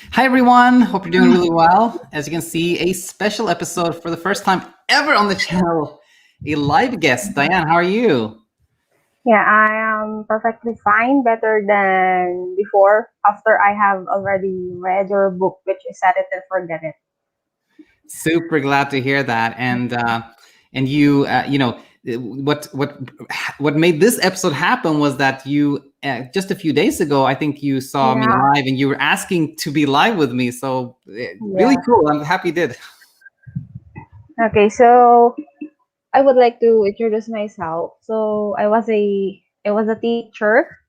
Hi, everyone. Hope you're doing really well. As you can see, a special episode for the first time ever on the channel. A live guest. Diane, how are you? Yeah, I am perfectly fine, better than before, after I have already read your book, which is Set It and Forget It. Super glad to hear that. And you, what made this episode happen was that you just a few days ago, I think you saw me Yeah, live, and you were asking to be live with me. So really yeah. cool. I'm happy you did. Okay, so I would like to introduce myself. So I was a teacher,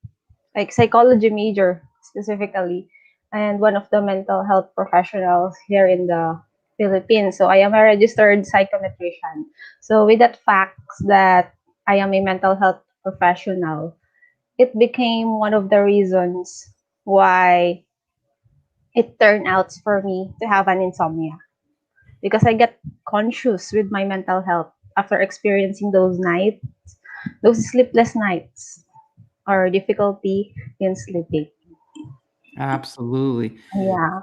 like psychology major specifically, and one of the mental health professionals here in the Philippines. So I am a registered psychometrician. So with that facts that I am a mental health professional, it became one of the reasons why it turned out for me to have an insomnia, because I get conscious with my mental health after experiencing those nights, those sleepless nights, or difficulty in sleeping. Absolutely. Yeah,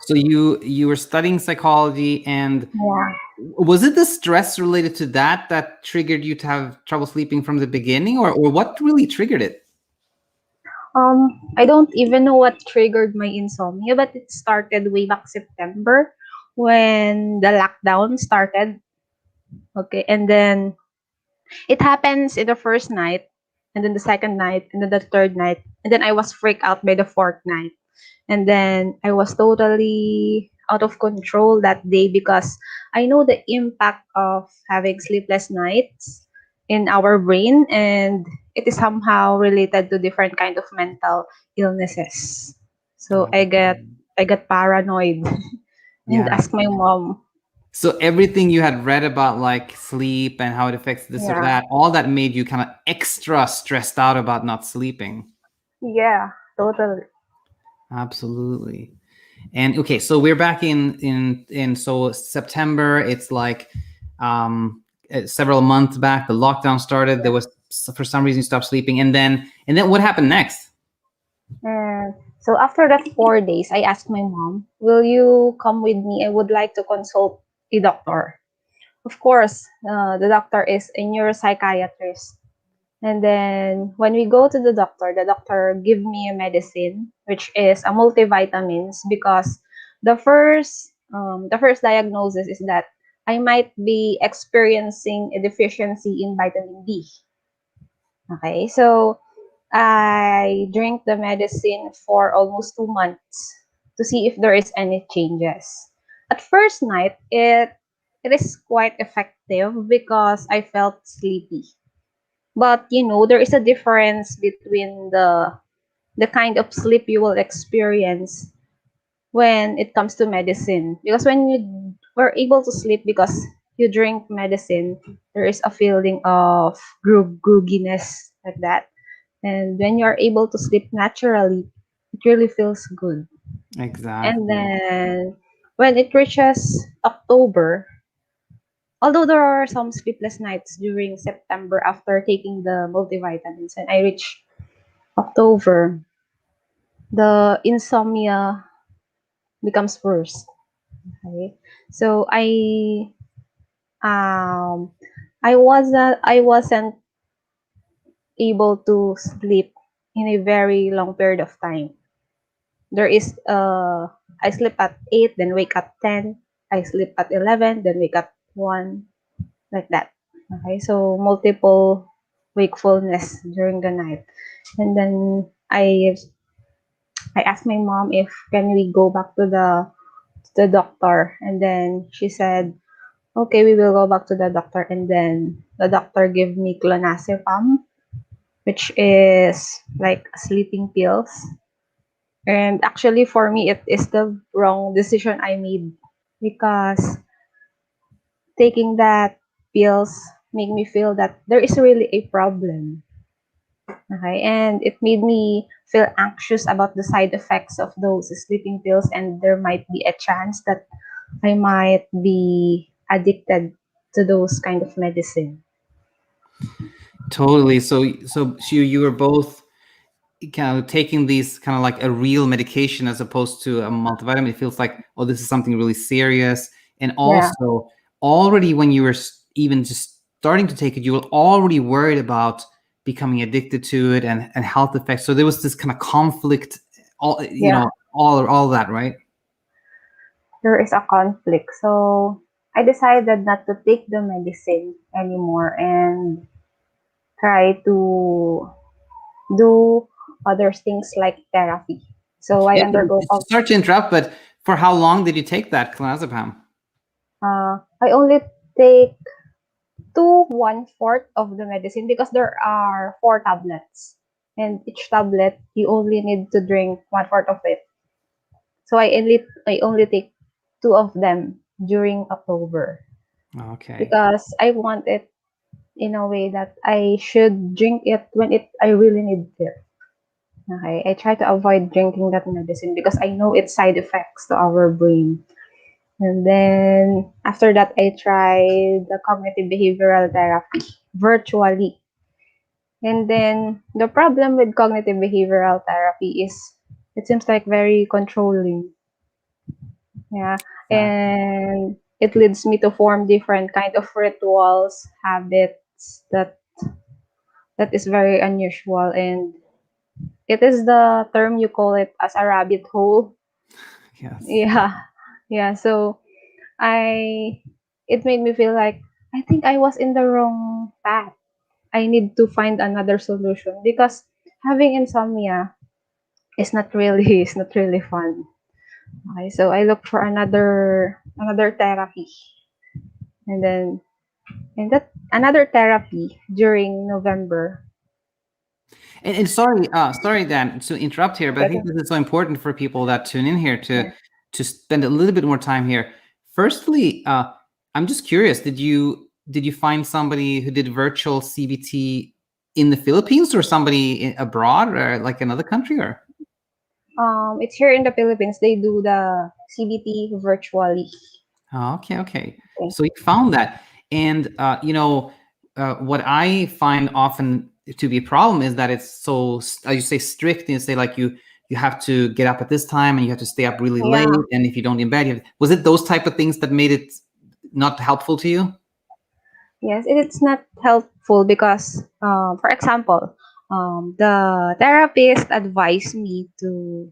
So you were studying psychology, and yeah. was it the stress related to that triggered you to have trouble sleeping from the beginning, or what really triggered it? I don't even know what triggered my insomnia, but it started way back September when the lockdown started. Okay, and then it happens in the first night, and then the second night, and then the third night, and then I was freaked out by the fourth night. And then I was totally out of control that day because I know the impact of having sleepless nights in our brain, and it is somehow related to different kind of mental illnesses. So Oh, I got paranoid and yeah. asked my mom. So everything you had read about like sleep and how it affects this or Yeah. that, all that made you kind of extra stressed out about not sleeping. Yeah, totally. Absolutely. And okay, so we're back in so September. It's like several months back. The lockdown started. There was for some reason you stopped sleeping, and then what happened next? And so after that 4 days, I asked my mom, "Will you come with me? I would like to consult a doctor." Of course, the doctor is a neuropsychiatrist. And then when we go to the doctor give me a medicine, which is a multivitamins, because the first diagnosis is that I might be experiencing a deficiency in vitamin D. Okay, so I drink the medicine for almost 2 months to see if there is any changes. At first night, it is quite effective because I felt sleepy. But there is a difference between the kind of sleep you will experience when it comes to medicine. Because when you were able to sleep because you drink medicine, there is a feeling of grogginess like that. And when you are able to sleep naturally, it really feels good. And Exactly. then when it reaches October, although there are some sleepless nights during September after taking the multivitamins, and I reach October, the insomnia becomes worse. Okay, so um I wasn't able to sleep in a very long period of time. There is I sleep at 8, then wake at 10. I sleep at 11, then wake at 1, like that. Okay, so multiple wakefulness during the night. And then I asked my mom if can we go back to the doctor, and then she said, "Okay, we will go back to the doctor." And then the doctor gave me Clonazepam, which is like sleeping pills. And actually, for me, it is the wrong decision I made because taking that pills make me feel that there is really a problem. Okay, and it made me feel anxious about the side effects of those sleeping pills, and there might be a chance that I might be addicted to those kind of medicine. Totally. So you were both kind of taking these kind of like a real medication as opposed to a multivitamin, it feels like, oh, this is something really serious. And Yeah, also, already when you were even just starting to take it, you were already worried about becoming addicted to it and health effects. So there was this kind of conflict, all yeah, all that, right? there is a conflict. So I decided not to take the medicine anymore and try to do other things like therapy. So I undergo Sorry to interrupt, but for how long did you take that clonazepam? I only take two one-fourth of the medicine because there are four tablets. And each tablet you only need to drink one-fourth of it. So I only take two of them during October Okay. because I want it in a way that I should drink it when I really need it. Okay, I try to avoid drinking that medicine because I know its side effects to our brain. And then after that, I tried the cognitive behavioral therapy virtually. And then the problem with cognitive behavioral therapy is it seems like very controlling. Yeah. Exactly. And it leads me to form different kind of rituals, habits that is very unusual, and it is the term you call it as a rabbit hole. Yes. Yeah. Yeah. So I it made me feel like I think I was in the wrong path. I need to find another solution because having insomnia is not really is not really fun. Okay, so I looked for another therapy, and then and that another therapy during November. And sorry, Dan, to interrupt here, but I think Okay. this is so important for people that tune in here Yeah. to spend a little bit more time here. Firstly, I'm just curious, did you find somebody who did virtual CBT in the Philippines or somebody abroad or like another country or? It's here in the Philippines. They do the CBT virtually. Oh, okay, okay. Okay. So you found that, and what I find often to be a problem is that it's so, as you say, strict. And you say like you have to get up at this time and you have to stay up really late, Yeah. and if you don't in bed, was it those type of things that made it not helpful to you? Yes, it's not helpful because, for example, the therapist advised me to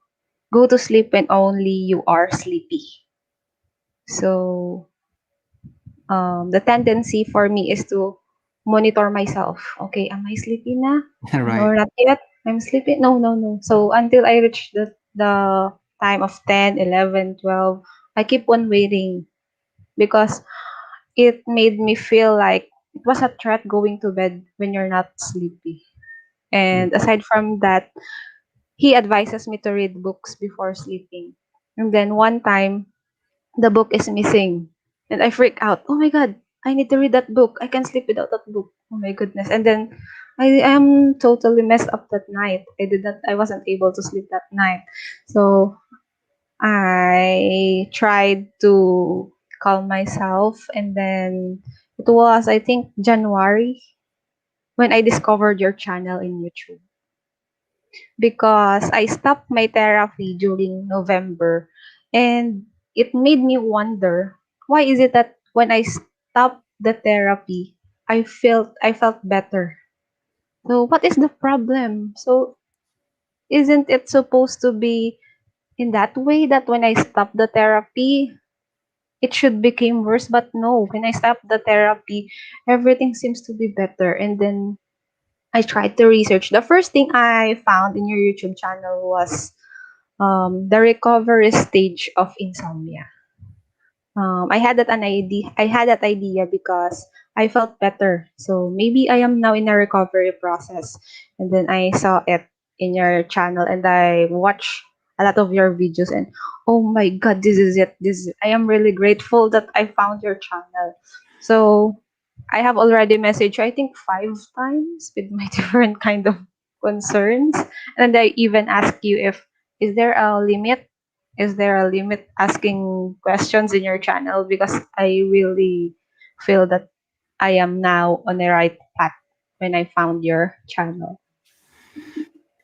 go to sleep when only you are sleepy. So the tendency for me is to monitor myself. Okay, am I sleepy na? Right. Or not yet? I'm sleepy? No, no, no. So until I reach the time of 10, 11, 12, I keep on waiting because it made me feel like it was a threat going to bed when you're not sleepy. And aside from that, he advises me to read books before sleeping. And then one time, the book is missing. And I freak out. Oh my god, I need to read that book. I can't sleep without that book. Oh my goodness. And then I am totally messed up that night. I wasn't able to sleep that night. So I tried to calm myself, and then it was I think January when I discovered your channel in YouTube because I stopped my therapy during November, and it made me wonder why is it that when I stopped the therapy I felt better. So what is the problem? So isn't it supposed to be in that way that when I stop the therapy it should become worse, but no, when I stopped the therapy everything seems to be better. And then I tried to research. The first thing I found in your YouTube channel was the recovery stage of insomnia. I had that idea because I felt better. So maybe I am now in a recovery process. And then I saw it in your channel and I watched a lot of your videos, and oh my god, this is it. I am really grateful that I found your channel. So I have already messaged I think 5 times with my different kind of concerns. And I even asked you if is there a limit asking questions in your channel because I really feel that I am now on the right path when I found your channel.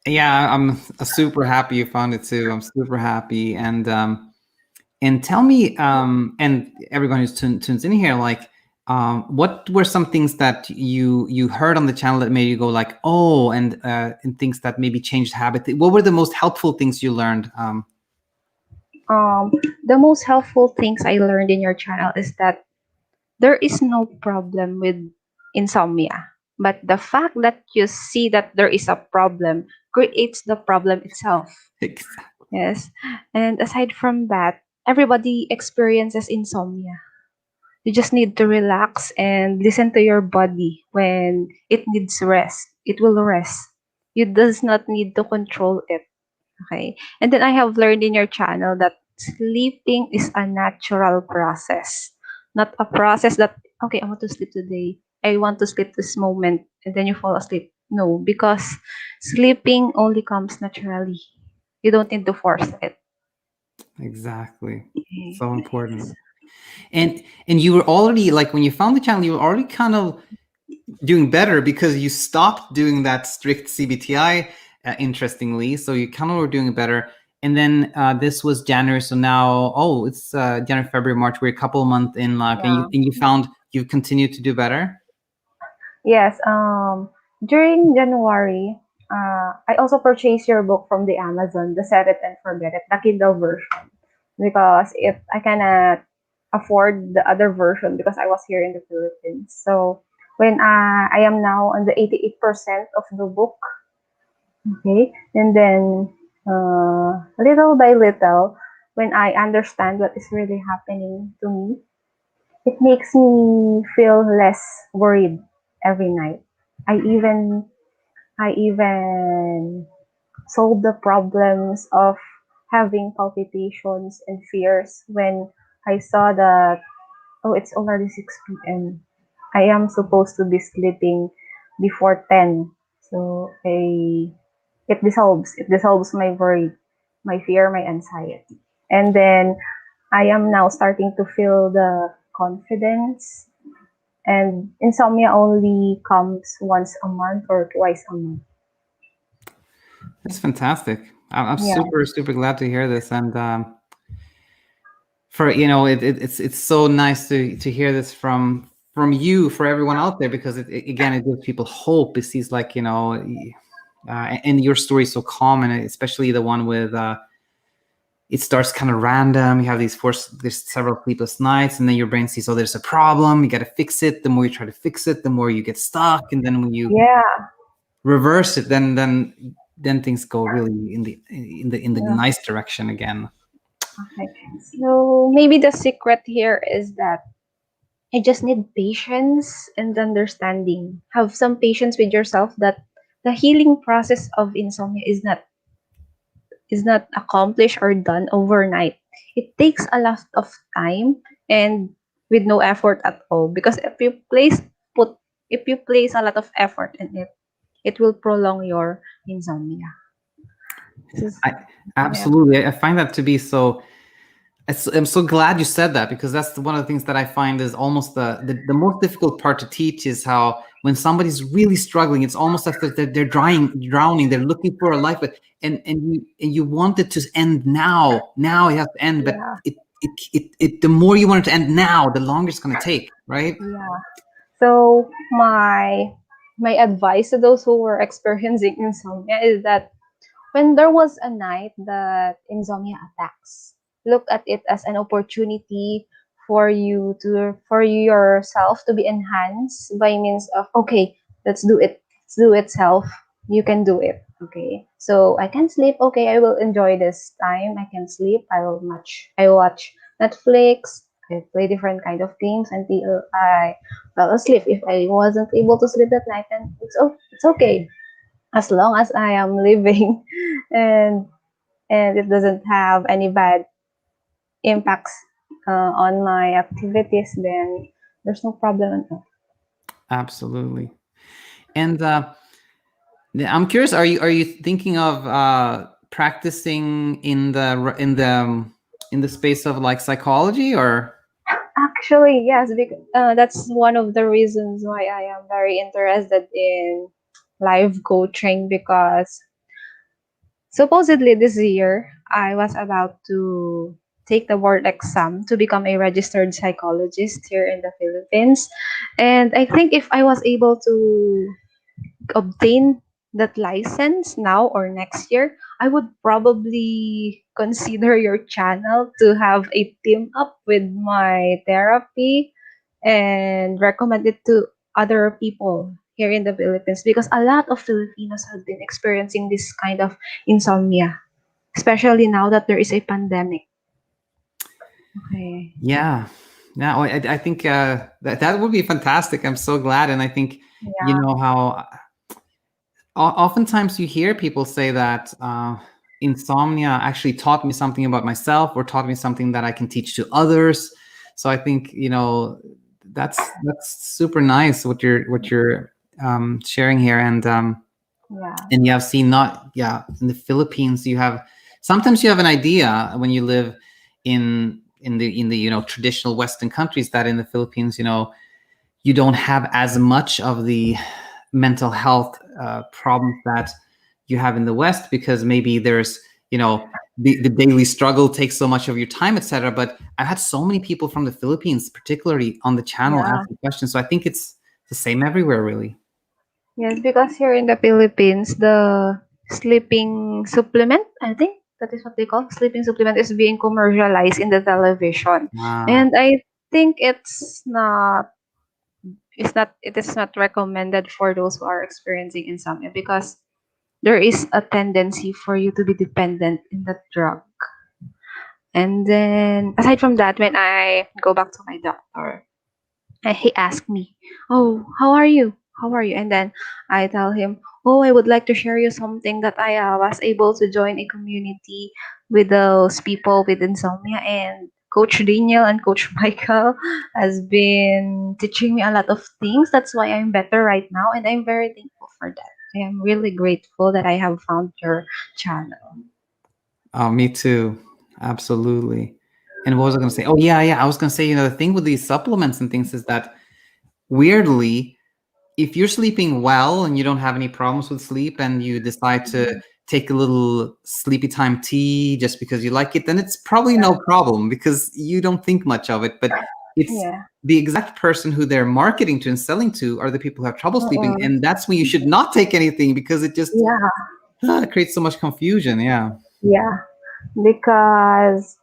Yeah, I'm super happy you found it too. I'm super happy. And tell me, and everyone who's tunes in here, like, what were some things that you heard on the channel that made you go like, oh, and things that maybe changed habit? What were the most helpful things you learned? The most helpful things I learned in your channel is that there is no problem with insomnia, but the fact that you see that there is a problem creates the problem itself. Yes. And aside from that, everybody experiences insomnia. You just need to relax and listen to your body when it needs rest. It will rest. You does not need to control it. Okay. And then I have learned in your channel that sleeping is a natural process, not a process that, okay, I want to sleep today. I want to sleep this moment. And then you fall asleep. No, because sleeping only comes naturally. You don't need to force it. Exactly. Okay. So important. And you were already like when you found the channel, you were already kind of doing better because you stopped doing that strict CBTi, interestingly. So you kind of were doing better. And then this was January. So now, oh, it's January, February, March. We're a couple of months in, like, Yeah. and you found you've continued to do better. Yes. During January, I also purchased your book from the Amazon, the Set It and Forget It, the Kindle version, because if I cannot afford the other version because I was here in the Philippines. So when I am now on the 88% of the book, okay, and then little by little, when I understand what is really happening to me, it makes me feel less worried every night. I even I even solve the problems of having palpitations and fears when I saw that, oh, it's already 6 p.m. I am supposed to be sleeping before 10. So it dissolves my worry, my fear, my anxiety. And then I am now starting to feel the confidence, and insomnia only comes once a month or twice a month. That's fantastic. I'm Yeah, super glad to hear this. And for it's so nice to hear this from you, for everyone out there, because again, it gives people hope. It sees, like, and your story is so common, especially the one with it starts kind of random. You have there's several sleepless nights, and then your brain sees, oh, there's a problem, you got to fix it. The more you try to fix it, the more you get stuck, and then when you yeah, reverse it, then things go really in the yeah. nice direction again. Okay. So maybe the secret here is that you just need patience and understanding. Have some patience with yourself that the healing process of insomnia is not accomplished or done overnight. It takes a lot of time and with no effort at all. Because put if you place a lot of effort in it, it will prolong your insomnia. This is, I yeah, absolutely, I find that to be so. I'm so glad you said that, because that's one of the things that I find is almost the most difficult part to teach, is how when somebody's really struggling, it's almost as if they're drowning, they're looking for a life, but and you want it to end now it has to end, but yeah, the more you want it to end now, the longer it's going to take, right? yeah. So my advice to those who were experiencing insomnia is that when there was a night that insomnia attacks, look at it as an opportunity for yourself to be enhanced by means of, okay, let's do it. Let's do it self. You can do it. Okay. So I can sleep. Okay, I will enjoy this time. I can sleep. I watch Netflix. I play different kind of games until I fell asleep. If I wasn't able to sleep that night, then it's okay, as long as I am living and it doesn't have any bad impacts on my activities, then there's no problem at all. Absolutely. And I'm curious, are you thinking of practicing in the space of like psychology, or? Actually, yes, because that's one of the reasons why I am very interested in live coaching, because supposedly this year I was about to take the board exam to become a registered psychologist here in the Philippines. And I think if I was able to obtain that license now or next year, I would probably consider your channel to have a team up with my therapy and recommend it to other people here in the Philippines, because a lot of Filipinos have been experiencing this kind of insomnia, especially now that there is a pandemic. Okay. Yeah. Yeah. I think that would be fantastic. I'm so glad. And I think, you Yeah. know, how oftentimes you hear people say that insomnia actually taught me something about myself or taught me something that I can teach to others. So I think, you know, that's super nice what you're sharing here. Yeah. And you have seen, not, yeah, in the Philippines, you have, sometimes you have an idea when you live in the you know, traditional Western countries, that in the Philippines, you know, you don't have as much of the mental health problems that you have in the West, because maybe there's, you know, the daily struggle takes so much of your time, etc. But I've had so many people from the Philippines, particularly on the channel, Yeah. asking questions. So I think it's the same everywhere, really. Yes, because here in the Philippines, the sleeping supplement, I think that is what they call sleeping supplement, is being commercialized in the television. Ah, And I think it is not recommended for those who are experiencing insomnia, because there is a tendency for you to be dependent in that drug. And then aside from that, when I go back to my doctor, and he asked me, "Oh, how are you? How are you?" And then I tell him, "Oh, I would like to share you something that I was able to join a community with those people with insomnia, and Coach Daniel and Coach Michael has been teaching me a lot of things. That's why I'm better right now, and I'm very thankful for that. I am really grateful that I have found your channel." oh, me too. Absolutely. And what was I going to say? Oh, yeah, yeah. I was going to say, you know, the thing with these supplements and things is that, weirdly, if you're sleeping well and you don't have any problems with sleep, and you decide to take a little sleepy time tea just because you like it, then it's probably no problem, because you don't think much of it. But it's Yeah. the exact person who they're marketing to and selling to are the people who have trouble sleeping. Mm-mm. And that's when you should not take anything, because it just Yeah. creates so much confusion. Yeah. Yeah. Because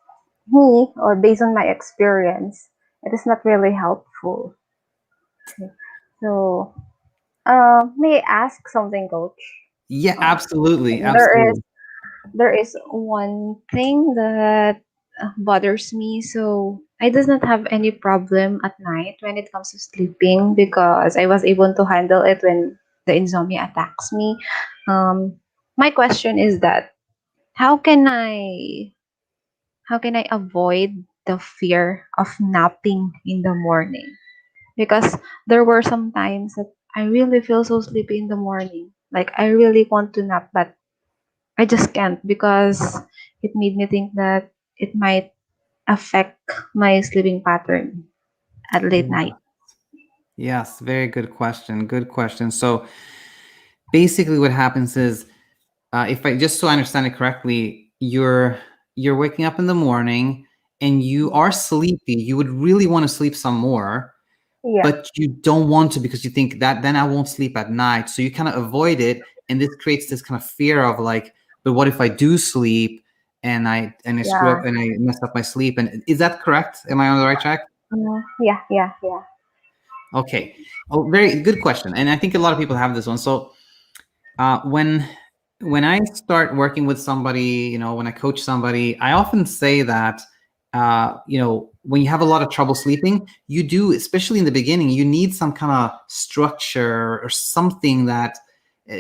me, or based on my experience, it is not really helpful. So, may I ask something, Coach? Yeah, Uh, absolutely. there is Absolutely. there is one thing that bothers me. So I does not have any problem at night when it comes to sleeping, because I was able to handle it when the insomnia attacks me. Um, my question is that how can I how can I avoid the fear of napping in the morning? Because there were some times that I really feel so sleepy in the morning. Like I really want to nap, but I just can't, because it made me think that it might affect my sleeping pattern at late Yeah. night. Yes, very good question. Good question. So basically, what happens is, if I just so I understand it correctly, you're waking up in the morning and you are sleepy. You would really want to sleep some more, Yeah, but you don't want to, because you think that then I won't sleep at night. So you kind of avoid it, and this creates this kind of fear of like, but what if I do sleep and I screw up yeah, and I mess up my sleep? And is that correct? Am I on the right track? yeah, yeah, yeah, Okay. Oh, very good question. And I think a lot of people have this one. So uh, when when I start working with somebody, you know, when I coach somebody, I often say that, you know, when you have a lot of trouble sleeping, you do, especially in the beginning, you need some kind of structure or something that uh,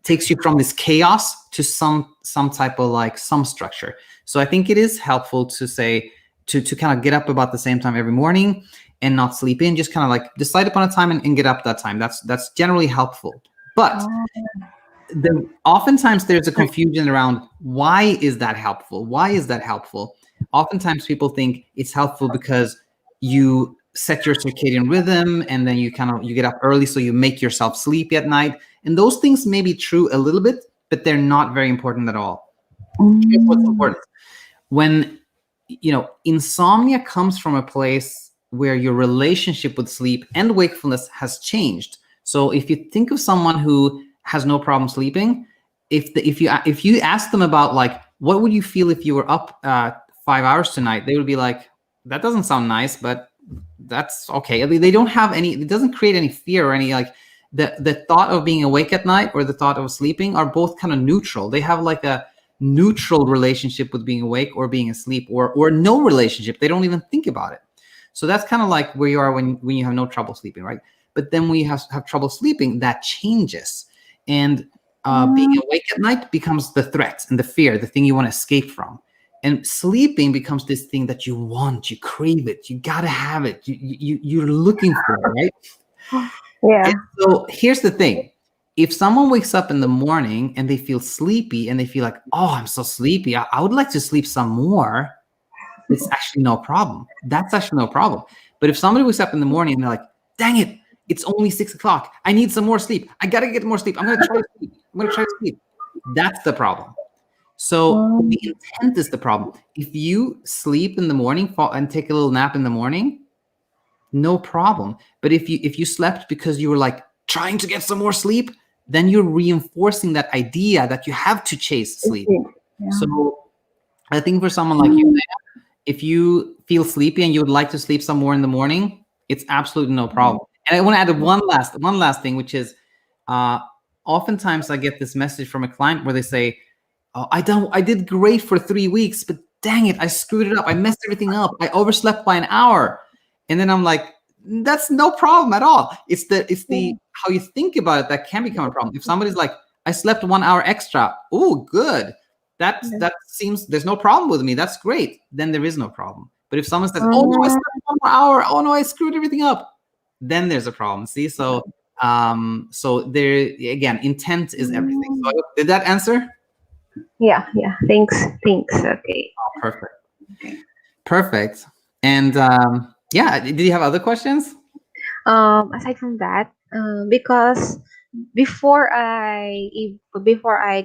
takes you from this chaos to some type of like some structure. So I think it is helpful to say, to kind of get up about the same time every morning and not sleep in. Just kind of like decide upon a time and get up that time. That's generally helpful. But oh, oftentimes there's a confusion around, why is that helpful? Why is that helpful? Oftentimes people think it's helpful because you set your circadian rhythm, and then you get up early, so you make yourself sleepy at night. And those things may be true a little bit, but they're not very important at all. Here's what's important. When, insomnia comes from a place where your relationship with sleep and wakefulness has changed. So if you think of someone who has no problem sleeping, if you ask them about like, what would you feel if you were up 5 hours tonight, they would be like, that doesn't sound nice, but that's okay. I mean, they don't have any, it doesn't create any fear or any like, the thought of being awake at night or the thought of sleeping are both kind of neutral. They have like a neutral relationship with being awake or being asleep, or no relationship. They don't even think about it. So that's kind of like where you are when you have no trouble sleeping, right? But then when you have trouble sleeping, that changes. And being awake at night becomes the threat and the fear, the thing you want to escape from. And sleeping becomes this thing that you want, you crave it, you gotta have it, you're looking for it, right? Yeah. And so here's the thing. If someone wakes up in the morning and they feel sleepy and they feel like, oh, I'm so sleepy, I would like to sleep some more, it's actually no problem. That's actually no problem. But if somebody wakes up in the morning and they're like, dang it, it's only 6 o'clock, I need some more sleep, I gotta get more sleep, I'm gonna try to sleep, that's the problem. So the intent is the problem. If you sleep in the morning and take a little nap in the morning, no problem. But if you slept because you were like trying to get some more sleep, then you're reinforcing that idea that you have to chase sleep. Yeah. So I think for someone like you, if you feel sleepy and you would like to sleep some more in the morning, it's absolutely no problem. And I want to add one last thing, which is oftentimes I get this message from a client where they say, oh, I did great for 3 weeks, but dang it, I screwed it up. I messed everything up. I overslept by an hour. And then I'm like, that's no problem at all. It's the how you think about it that can become a problem. If somebody's like, I slept 1 hour extra, oh, good. That seems, there's no problem with me. That's great. Then there is no problem. But if someone says, oh no, I slept 1 more hour. Oh no, I screwed everything up. Then there's a problem. See, so there again, intent is everything. So did that answer? Yeah. Thanks. Okay. Oh, perfect. Okay. Perfect. And yeah, did you have other questions? Aside from that, because before I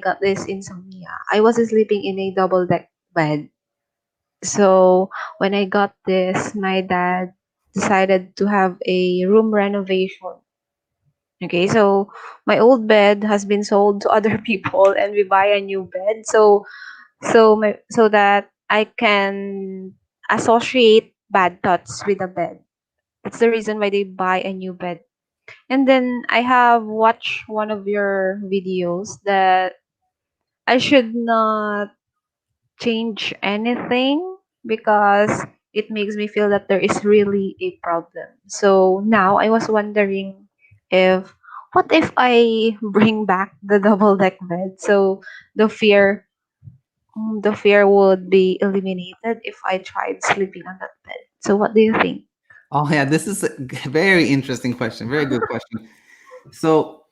got this insomnia, I was sleeping in a double deck bed. So when I got this, my dad decided to have a room renovation. Okay, so my old bed has been sold to other people, and we buy a new bed. So that I can associate bad thoughts with the bed. That's the reason why they buy a new bed. And then I have watched one of your videos that I should not change anything because it makes me feel that there is really a problem. So now I was wondering if what if I bring back the double deck bed, so the fear the fear would be eliminated if I tried sleeping on that bed. So what do you think? Oh yeah, this is a very interesting question. Very good question. So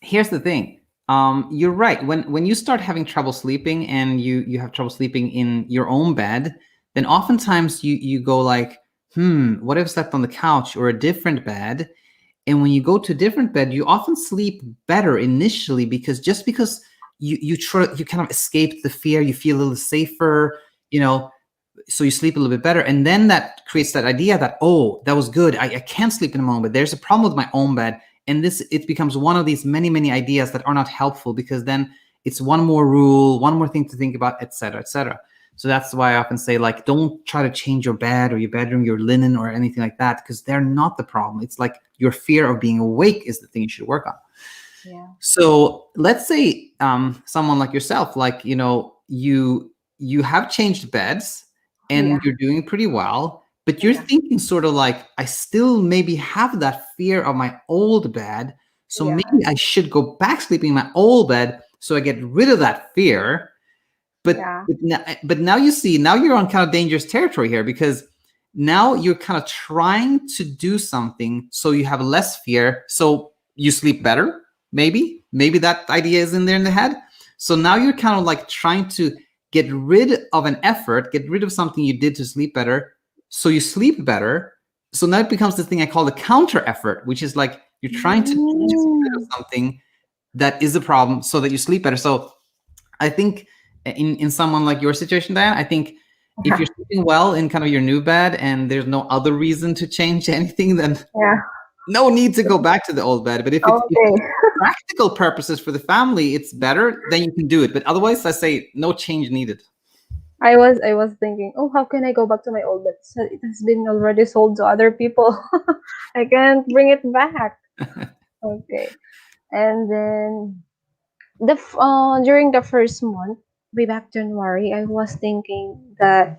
here's the thing. You're right. When you start having trouble sleeping and you have trouble sleeping in your own bed, then oftentimes you go like, what if I slept on the couch or a different bed? And when you go to a different bed, you often sleep better initially because you kind of escaped the fear, you feel a little safer, so you sleep a little bit better. And then that creates that idea that, oh, that was good. I can't sleep in a moment. There's a problem with my own bed. And it becomes one of these many, many ideas that are not helpful because then it's one more rule, one more thing to think about, et cetera, et cetera. So that's why I often say, like, don't try to change your bed or your bedroom, your linen or anything like that, because they're not the problem. It's like your fear of being awake is the thing you should work on. Yeah. So let's say someone like yourself, like, you have changed beds and you're doing pretty well, but you're thinking sort of like, I still maybe have that fear of my old bed. So maybe I should go back sleeping in my old bed so I get rid of that fear. But now you see, now you're on kind of dangerous territory here, because now you're kind of trying to do something so you have less fear, so you sleep better. Maybe that idea is in there in the head. So now you're kind of like trying to get rid of an effort, get rid of something you did to sleep better, so you sleep better. So now it becomes the thing I call the counter effort, which is like you're trying to get rid of something that is a problem, so that you sleep better. So I think in someone like your situation, Diane, I think if Yeah. you're sleeping well in kind of your new bed and there's no other reason to change anything, then Yeah. no need to go back to the old bed. But if Okay. it's practical purposes for the family, it's better, then you can do it. But otherwise, I say no change needed. I was thinking, oh, how can I go back to my old bed? So it has been already sold to other people. I can't bring it back. Okay. And then during the first month, way back January, I was thinking that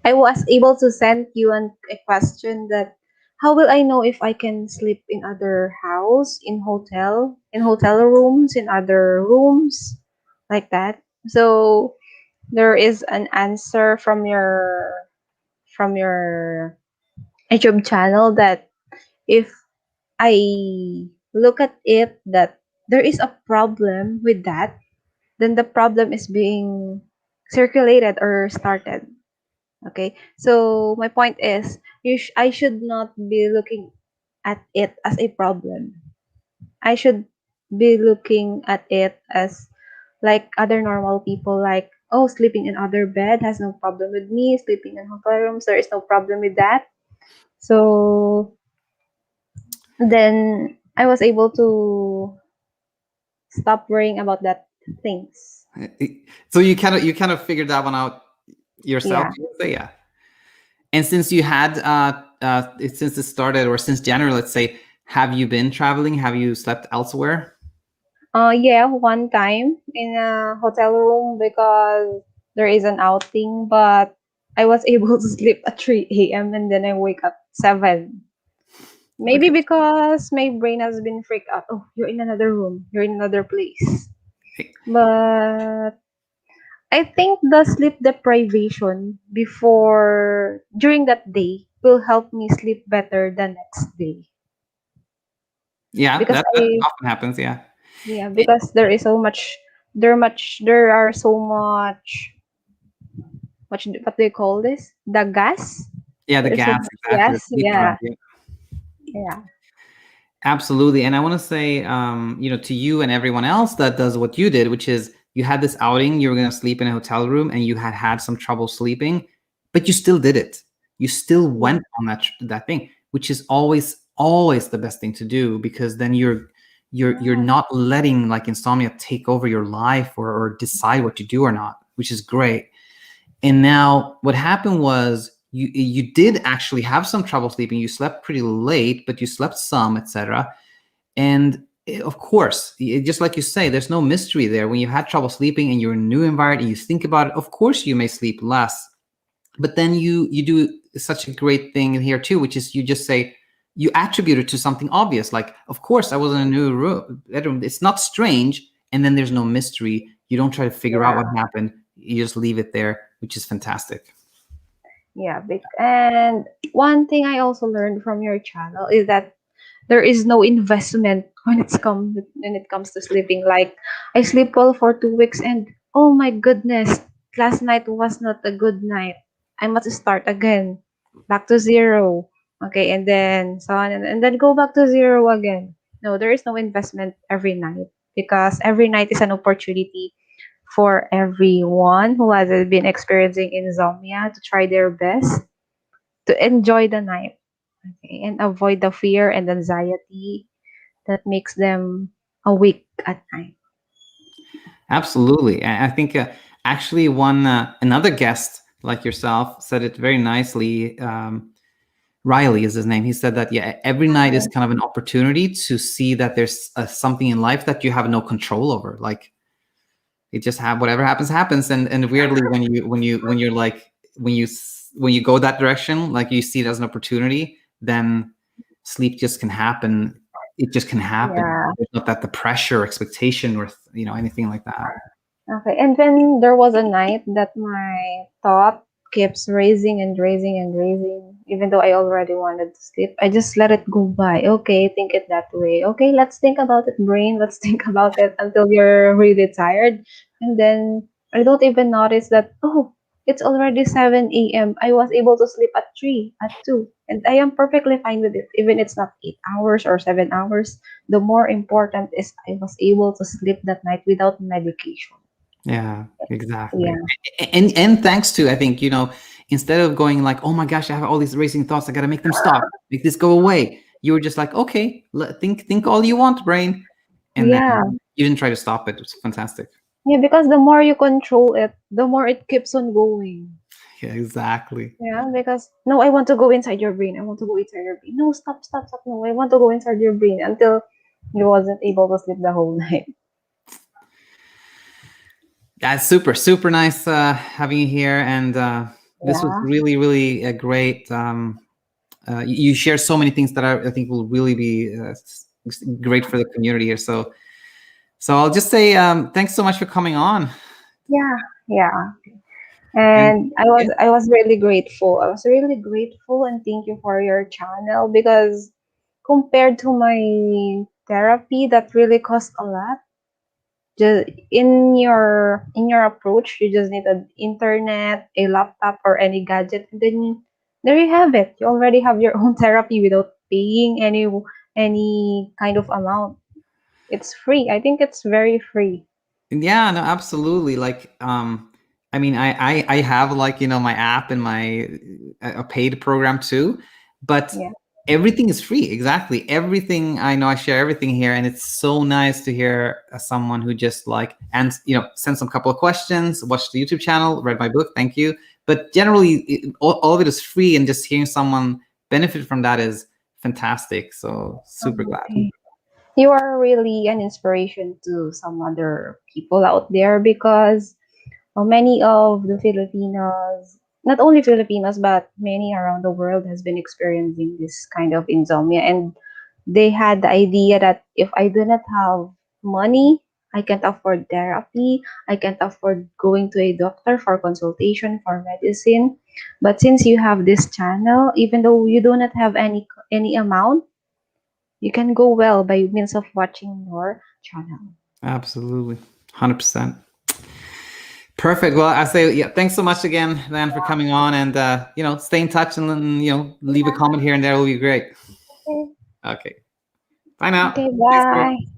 I was able to send you a question that how will I know if I can sleep in other house, in hotel rooms, in other rooms, like that. So there is an answer from your YouTube channel that if I look at it that there is a problem with that, then the problem is being circulated or started. Okay, so my point is, I should not be looking at it as a problem. I should be looking at it as like other normal people, like, oh, sleeping in other bed has no problem with me, sleeping in hotel rooms, there is no problem with that. So then I was able to stop worrying about that things. So you kind of figured that one out yourself, Yeah. you would say, yeah. And since you had since it started, or since January, let's say, have you been traveling? Have you slept elsewhere? Yeah, one time in a hotel room because there is an outing, but I was able to sleep at 3 a.m. and then I wake up 7. Maybe Okay. because my brain has been freaked out. Oh, you're in another room. You're in another place. But I think the sleep deprivation during that day will help me sleep better the next day. Yeah, Because that often happens. Yeah. because there is so much there are so much what do you call this? The gas? Yeah, the There's so gas, much exactly. The gas. sleep drive. Yeah. Yeah. Yeah. Absolutely. And I want to say, to you and everyone else that does what you did, which is you had this outing, you were going to sleep in a hotel room, and you had some trouble sleeping, but you still did it. You still Yeah. went on that thing, which is always the best thing to do, because then you're not letting like insomnia take over your life, or decide what you do or not, which is great. And now what happened was you did actually have some trouble sleeping. You slept pretty late, but you slept some, etc. And of course, just like you say, there's no mystery there. When you had trouble sleeping and you're in a new environment and you think about it, of course you may sleep less. But then you do such a great thing here too, which is you just say, you attribute it to something obvious, like, of course I was in a new bedroom. It's not strange, and then there's no mystery. You don't try to figure out Yeah. what happened. You just leave it there, which is fantastic. Yeah. And one thing I also learned from your channel is that there is no investment when it comes to sleeping. Like I sleep well for 2 weeks and oh my goodness, last night was not a good night. I must start again, back to zero. Okay, and then so on and then go back to zero again. No, there is no investment every night because every night is an opportunity for everyone who has been experiencing insomnia to try their best to enjoy the night, okay, and avoid the fear and anxiety that makes them awake at night. Absolutely. I think actually one another guest like yourself said it very nicely. Riley is his name. He said that, yeah, every night is kind of an opportunity to see that there's something in life that you have no control over. Like, it just whatever happens. And weirdly, when you're like, when you go that direction, like you see it as an opportunity, then sleep just can happen. It just can happen. Yeah. There's not that the pressure, expectation, or anything like that. Okay. And then there was a night that my thought keeps raising and raising and raising, even though I already wanted to sleep. I just let it go by. Okay, think it that way. Okay, let's think about it, brain. Let's think about it until you're really tired. And then I don't even notice that, oh, It's already 7 a.m. I was able to sleep at 3, at 2, and I am perfectly fine with it. Even it's not 8 hours or 7 hours. The more important is I was able to sleep that night without medication. Yeah, exactly. Yeah, And thanks to, I think, instead of going like, oh my gosh, I have all these racing thoughts, I gotta make them stop, make this go away. You were just like, okay, think all you want, brain, and yeah, then you didn't try to stop it. It's fantastic. yeah. Because the more you control it, the more it keeps on going. Yeah, exactly. Yeah, because no, I want to go inside your brain. I want to go inside your brain. No, stop, stop, stop. No, I want to go inside your brain until you wasn't able to sleep the whole night. That's super nice having you here, and this was Yeah, really really a great. You share so many things that I think will really be great for the community here. So I'll just say thanks so much for coming on. yeah, yeah. And And I yeah, was I was really grateful. I was really grateful and thank you for your channel because compared to my therapy that really cost a lot, just in your approach, you just need an internet, a laptop or any gadget, and then there you have it. You already have your own therapy without paying any kind of amount. It's free. I think it's very free. yeah, no, absolutely. Like, I mean, I have like my app and my a paid program too, but Yeah. everything is free. Exactly, everything. I know I share everything here, and it's so nice to hear someone who just like and send some couple of questions, watch the YouTube channel, read my book. Thank you. But generally, all of it is free, and just hearing someone benefit from that is fantastic. So super glad. Okay. You are really an inspiration to some other people out there because many of the Filipinos, not only Filipinos, but many around the world has been experiencing this kind of insomnia. And they had the idea that if I do not have money, I can't afford therapy, I can't afford going to a doctor for consultation, for medicine. But since you have this channel, even though you do not have any amount, you can go well by means of watching your channel. Absolutely, 100%. Perfect. Well, I say, yeah, thanks so much again, Dan, for coming on, and stay in touch, and then leave a comment here and there will be great. Okay, Okay. Bye now. okay, Thanks, Brain. bye.